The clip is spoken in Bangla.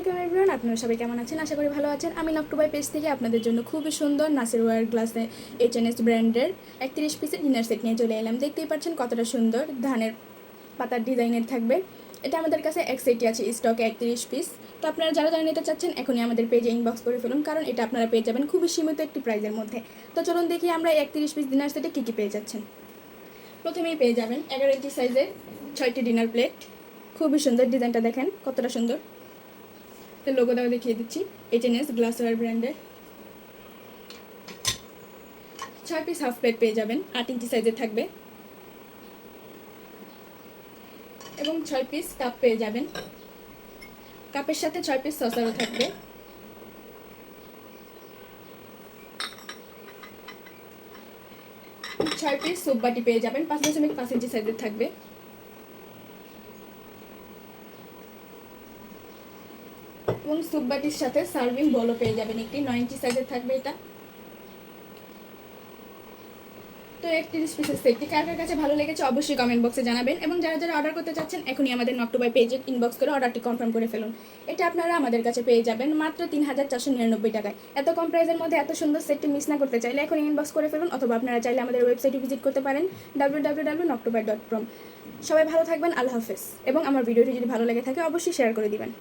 ওয়েলকাম এভরিওয়ান, আপনারা সবাই কেমন আছেন? আশা করি ভালো আছেন। আমি নকটুবাই পেজ থেকে আপনাদের জন্য খুবই সুন্দর নাসির ওয়্যার গ্লাসে H&S ব্র্যান্ডের 31 পিসের ডিনার সেট নিয়ে চলে এলাম। দেখতেই পাচ্ছেন কতটা সুন্দর ধানের পাতার ডিজাইনের থাকবে। এটা আমাদের কাছে এক সেটই আছে স্টকে 31 পিস। তো আপনারা যারা যারা নিতে চাচ্ছেন এখনই আমাদের পেজে ইনবক্স করে ফেলুন, কারণ এটা আপনারা পেয়ে যাবেন খুবই সীমিত একটি প্রাইসের মধ্যে। তো চলুন দেখি আমরা 31 পিস ডিনার সেটে কী কী পেয়ে যাচ্ছেন। প্রথমেই পেয়ে যাবেন 11 ইঞ্চি সাইজের 6টি ডিনার প্লেট। খুবই সুন্দর, ডিজাইনটা দেখেন কতটা সুন্দর। লোগো দেওয়া দেখিয়ে দিচ্ছি, H&S গ্লাসওয়্যার ব্র্যান্ডের। 6 পিস হাফ প্লেট পেয়ে যাবেন, 8 ইঞ্চি সাইজের থাকবে। এবং 6 পিস কাপ পেয়ে যাবেন, কাপের সাথে 6 পিস সসারও থাকবে। ছয় পিস সুপ বাটি পেয়ে যাবেন, 5.5 ইঞ্চি সাইজের থাকবে। এবং সুপ বাটির সাথে সার্ভিং বলও পেয়ে যাবেন একটি, 9 ইঞ্চি সাইজের থাকবে এটা। তো 31 পিসের সেটটি কার কার কাছে ভালো লেগেছে অবশ্যই কমেন্ট বক্সে জানাবেন। এবং যারা যারা অর্ডার করতে চাচ্ছেন এখনই আমাদের নকটুবাই পেজে ইনবক্স করে অর্ডারটি কনফার্ম করে ফেলুন। এটা আপনারা আমাদের কাছে পেয়ে যাবেন মাত্র 3499 টাকায়। এত কম প্রাইসের মধ্যে এত সুন্দর সেটটি মিস না করতে চাইলে এখনই ইনবক্স করে ফেলুন, অথবা আপনারা চাইলে আমাদের ওয়েবসাইটে ভিজিট করতে পারেন www.noktubai.com। সবাই ভালো থাকবেন, আল্লাহ হাফেজ। এবং আমার ভিডিওটি যদি ভালো লেগে থাকে অবশ্যই শেয়ার করে দিবেন।